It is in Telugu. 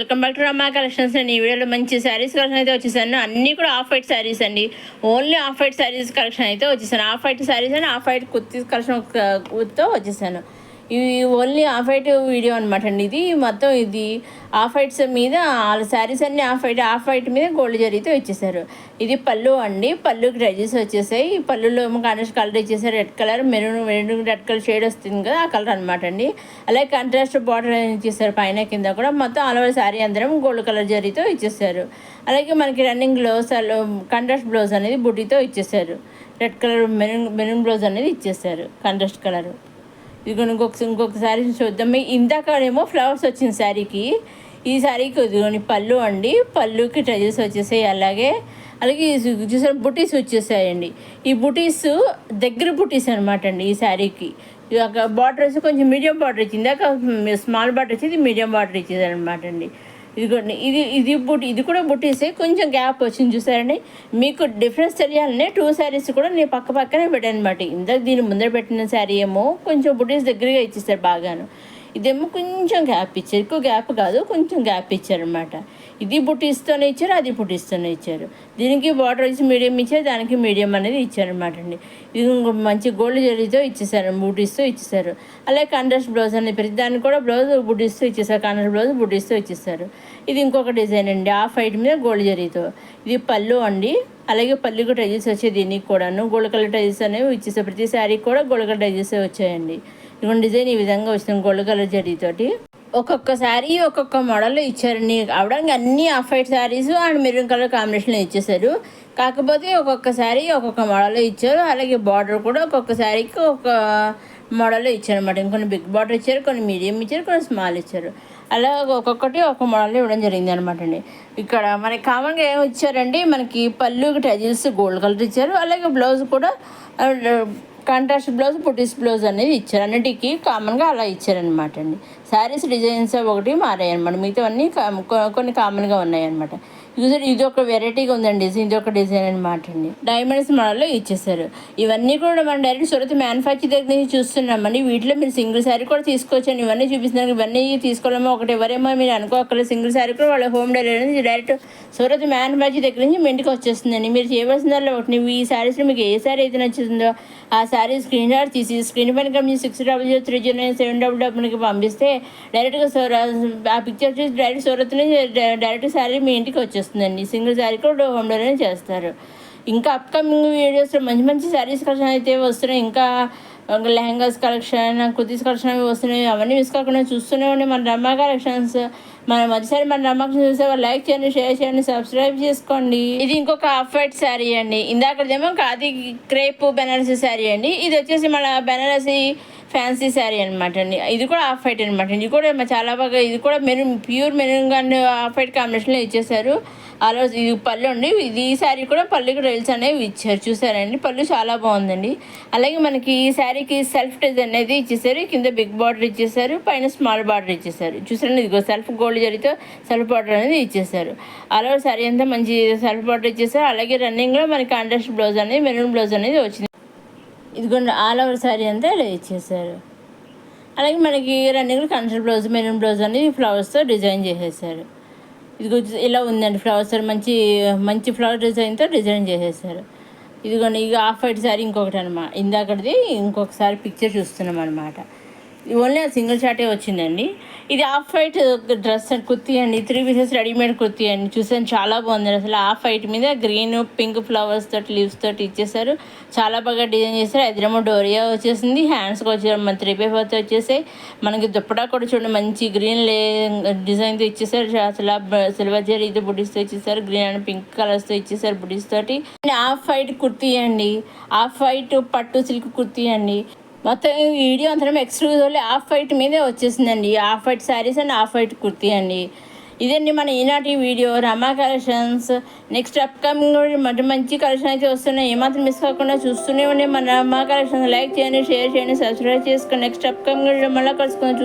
Welcome back to Rama collections అండి. ఈ వీడియోలో మంచి శారీస్ కలెక్షన్ అయితే వచ్చేసాను. అన్నీ కూడా ఆఫ్ వైట్ శారీస్ అండి. Only off white saris collection అయితే వచ్చేసాను. Off white saris and off white kurtis కలెక్షన్తో వచ్చేసాను. ఇవి ఓన్లీ ఆఫ్ వైట్ వీడియో అనమాట అండి. ఇది మొత్తం ఇది ఆఫ్ వైట్స్ మీద వాళ్ళ శారీస్ అన్నీ ఆఫ్ వైట్ మీద గోల్డ్ జరీతో ఇచ్చేసారు. ఇది పళ్ళు అండి. పళ్ళుకి డ్రెజెస్ వచ్చేసాయి. ఈ పళ్ళులో కాంట్రాస్ట్ కలర్ ఇచ్చేసారు. Red colour maroon red colour shade వస్తుంది కదా, ఆ కలర్ అనమాట అండి. అలాగే కాంట్రాస్ట్ బార్డర్ ఇచ్చేసారు పైన కింద కూడా. మొత్తం ఆల్ ఓవర్ శారీ అందరం గోల్డ్ కలర్ జరీతో ఇచ్చేసారు. అలాగే మనకి రన్నింగ్ బ్లౌజ్ కాంట్రాస్ట్ బ్లౌజ్ అనేది బుట్టితో ఇచ్చేసారు. రెడ్ కలర్ మెరూన్ బ్లౌజ్ అనేది ఇచ్చేసారు కాంట్రాస్ట్ కలర్. ఇదిగోని ఇంకొక శారీ చూద్దాం. ఇందాకనేమో ఫ్లవర్స్ వచ్చింది శారీకి. ఈ శారీకి ఇదిగోని పళ్ళు అండి. పళ్ళుకి ట్రెజెస్ వచ్చేసాయి. అలాగే చూసారు బుటీస్ వచ్చేసాయండి. ఈ బుటీస్ దగ్గర బుటీస్ అనమాట అండి. ఈ శారీకి బార్డర్ వచ్చి కొంచెం మీడియం బార్డర్ ఇచ్చింది. ఇందాక స్మాల్ బార్డర్ ఇచ్చింది, మీడియం బార్డర్ ఇచ్చేసారు అనమాట అండి. ఇదిగోండి ఇది కూడా బుటీసే. కొంచెం గ్యాప్ వచ్చింది చూసారండి. మీకు డిఫరెన్స్ తెలియాలనే 2 శారీస్ కూడా నేను పక్కనే పెట్టాను అనమాట. ఇందాక దీని ముందర పెట్టిన శారీ ఏమో కొంచెం బుటీస్ దగ్గరగా ఇచ్చేసారు బాగాను. ఇదేమో కొంచెం గ్యాప్ ఇచ్చారు. ఎక్కువ గ్యాప్ కాదు, కొంచెం గ్యాప్ ఇచ్చారనమాట. ఇది బుటీస్తోనే ఇచ్చారు, అది బుటీస్తోనే ఇచ్చారు. దీనికి బార్డర్ వచ్చి మీడియం ఇచ్చారు, దానికి మీడియం అనేది ఇచ్చారనమాట అండి. ఇది మంచి గోల్డ్ జరీతో ఇచ్చేసారు, బూటీస్తో ఇచ్చేసారు. అలాగే కాంట్రాస్ట్ బ్లౌజ్ అనేది ప్రతి దానికి కూడా బ్లౌజ్ బుటీస్తో ఇచ్చేసారు. కాంట్రాస్ట్ బ్లౌజ్ బుటీస్తో ఇచ్చేసారు. ఇది ఇంకొక డిజైన్ అండి, ఆఫ్ వైట్ మీద గోల్డ్ జరీతో. ఇది పళ్ళు అండి. అలాగే పళ్ళుకి టైజెస్ వచ్చాయి. దీనికి కూడాను గోల్డ్ కలర్ టైజెస్ అనేవి ఇచ్చేసారు. ప్రతి శారీకి కూడా గోల్డ్ కలర్ టైజెస్ వచ్చాయండి. ఇటువంటి డిజైన్ ఈ విధంగా వచ్చింది గోల్డ్ కలర్ జరీతోటి. ఒక్కొక్క శారీ ఒక్కొక్క మోడల్లో ఇచ్చారండి. అవడానికి అన్ని of white saris and maroon colour కాంబినేషన్లో ఇచ్చేసారు. కాకపోతే ఒక్కొక్క శారీ ఒక్కొక్క మోడల్లో ఇచ్చారు. అలాగే బార్డర్ కూడా ఒక్కొక్క శారీకి ఒక మోడల్లో ఇచ్చారనమాట. ఇంకొన్ని బిగ్ బార్డర్ ఇచ్చారు, కొన్ని మీడియం ఇచ్చారు, కొన్ని స్మాల్ ఇచ్చారు. అలా ఒక్కొక్కటి ఒక మోడల్లో ఇవ్వడం జరిగింది అనమాట అండి. ఇక్కడ మనకి కామన్గా ఏమి ఇచ్చారండి, మనకి పళ్ళుకి టజిల్స్ గోల్డ్ కలర్ ఇచ్చారు. అలాగే బ్లౌజ్ కూడా కాంట్రాస్ట్ బ్లౌజ్ బుటీస్ బ్లౌజ్ అనేది ఇచ్చారు. అన్నిటికీ కామన్గా అలా ఇచ్చారనమాట అండి. శారీస్ డిజైన్స్ ఒకటి మారాయి అనమాట. మిగతా అన్నీ కొన్ని కామన్గా ఉన్నాయన్నమాట. ఇది ఒక వెరైటీగా ఉందండి. ఇది ఒక డిజైన్ అనమాట అండి. డైమండ్స్ మోడల్లో ఇచ్చేసారు. ఇవన్నీ కూడా మనం డైరెక్ట్ సూరత్ మ్యానుఫ్యాక్చర్ దగ్గర నుంచి చూస్తున్నామండి. వీటిలో మీరు సింగిల్ శారీ కూడా తీసుకోవచ్చండి. ఇవన్నీ చూపిస్తున్నారు. ఇవన్నీ తీసుకోవాలేమో ఒకటి ఎవరేమో మీరు అనుకోకలేదు. సింగిల్ శారీ కూడా వాళ్ళ హోమ్ డెలివరీ అనేది డైరెక్ట్ సూరత్ మ్యానుఫ్యాక్చర్ దగ్గర నుంచి మీ ఇంటికి వచ్చేస్తుందండి. మీరు చేయవలసిందల్లా ఒకటి, ఈ శారీస్లో మీకు ఏ శారీ అయితే నచ్చుతుందో ఆ శారీ స్క్రీన్ షాట్ తీసి స్క్రీన్ పైన కంపెనీ 60030977 పంపిస్తే డైరెక్ట్గా ఆ పిక్చర్ చూసి డైరెక్ట్ సూరత్ నుంచి డైరెక్ట్ శారీ మీ ఇంటికి వచ్చేస్తుందండి. సింగిల్ శారీ కూడా హోమ్ డెలివరీ చేస్తారు. ఇంకా అప్కమింగ్ వీడియోస్లో మంచి మంచి శారీస్ కలెక్షన్ అయితే వస్తున్నాయి. ఇంకా లెహంగాస్ కలెక్షన్, కుర్తీస్ కలెక్షన్ అవి వస్తున్నాయి. అవన్నీ మిస్ కాకుండా చూస్తూనే ఉండే మన రమా కలెక్షన్స్. మొదటిసారి మన రమా చూసే లైక్ చేయండి, షేర్ చేయండి, సబ్స్క్రైబ్ చేసుకోండి. ఇది ఇంకొక ఆఫ్ వైట్ శారీ అండి. ఇందాకదేమో ఖాదీ క్రేప్ బెనారసీ శారీ అండి. ఇది వచ్చేసి మన బెనారసీ ఫ్యాన్సీ శారీ అనమాట అండి. ఇది కూడా ఆఫ్ వైట్ అనమాట అండి. ఇది కూడా చాలా బాగా, ఇది కూడా pure maroon and off white కాంబినేషన్లో ఇచ్చేసారు. అలా ఇది పళ్ళు అండి. ఈ శారీ కూడా పళ్ళుకి రైల్స్ అనేవి ఇచ్చారు. చూసారండి, పళ్ళు చాలా బాగుందండి. అలాగే మనకి ఈ శారీకి సెల్ఫ్ డిజైన్ అనేది ఇచ్చేసారు. కింద బిగ్ బార్డర్ ఇచ్చేసారు, పైన స్మాల్ బార్డర్ ఇచ్చేసారు. చూసారండి, ఇదిగో సెల్ఫ్ గోల్డ్ జరీతో సెల్ఫ్ బార్డర్ అనేది ఇచ్చేసారు. అలా శారీ అంతా మంచి సెల్ఫ్ బార్డర్ ఇచ్చేసారు. అలాగే రన్నింగ్లో మనకి కాంట్రాస్ట్ బ్లౌజ్ అనేది మెరూన్ బ్లౌజ్ అనేది వచ్చింది. ఇదిగోండి ఆల్ ఓవర్ శారీ అంతా ఇలా ఇచ్చేసారు. అలాగే మనకి రన్నింగ్లో కాంట్రాస్ట్ బ్లౌజ్ మెరూన్ బ్లౌజ్ అనేది ఫ్లవర్స్తో డిజైన్ చేసేసారు. ఇది ఇలా ఉందండి. ఫ్లవర్స్ మంచి మంచి ఫ్లవర్ డిజైన్తో డిజైన్ చేసేసారు. ఇదిగోండి ఇక ఆఫ్ వైట్ శారీ ఇంకొకటి అనమాట. ఇందాకటిది ఇంకొకసారి పిక్చర్ చూస్తున్నాం అనమాట. ఓన్లీ సింగిల్ షాటే వచ్చిందండి. ఇది off white dress and kurti అండి. 3 పీసెస్ రెడీమేడ్ కుర్తీ అండి. చూసాను, చాలా బాగుంది అసలు. ఆఫ్ వైట్ మీద గ్రీన్ పింక్ ఫ్లవర్స్ తోటి లీవ్స్ తోటి ఇచ్చేసారు. చాలా బాగా డిజైన్ చేశారు. ఎదురేమో డోరియా వచ్చేసింది. హ్యాండ్స్కి వచ్చేసారు మన 3x4 వచ్చేసాయి. మనకి దుప్పటా కూడా చూడండి మంచి గ్రీన్ డిజైన్తో ఇచ్చేసారు. అసలు సిల్వర్ జరీతో బుటీస్తో ఇచ్చేసారు. గ్రీన్ అండ్ పింక్ కలర్స్తో ఇచ్చేసారు బుటీస్ తోటి. ఆఫ్ వైట్ కుర్తీ అండి. ఆఫ్ వైట్ పట్టు సిల్క్ కుర్తీ అండి. మొత్తం ఈ వీడియో అంతా ఎక్స్క్లూజివ్ ఆఫ్ వైట్ మీదే వచ్చేసిందండి. Of white saris and off white kurti అండి. ఇదండి మన ఈనాటి వీడియో రమా కలెక్షన్స్. నెక్స్ట్ అప్కమింగ్ మంచి మంచి కలెక్షన్ అయితే వస్తున్నాయి. ఏమాత్రం మిస్ కాకుండా చూస్తూనే ఉండే మన రమా కలెక్షన్స్. లైక్ చేయండి, షేర్ చేయండి, సబ్స్క్రైబ్ చేసుకోండి. నెక్స్ట్ అప్కమింగ్ మళ్ళీ కలుసుకొని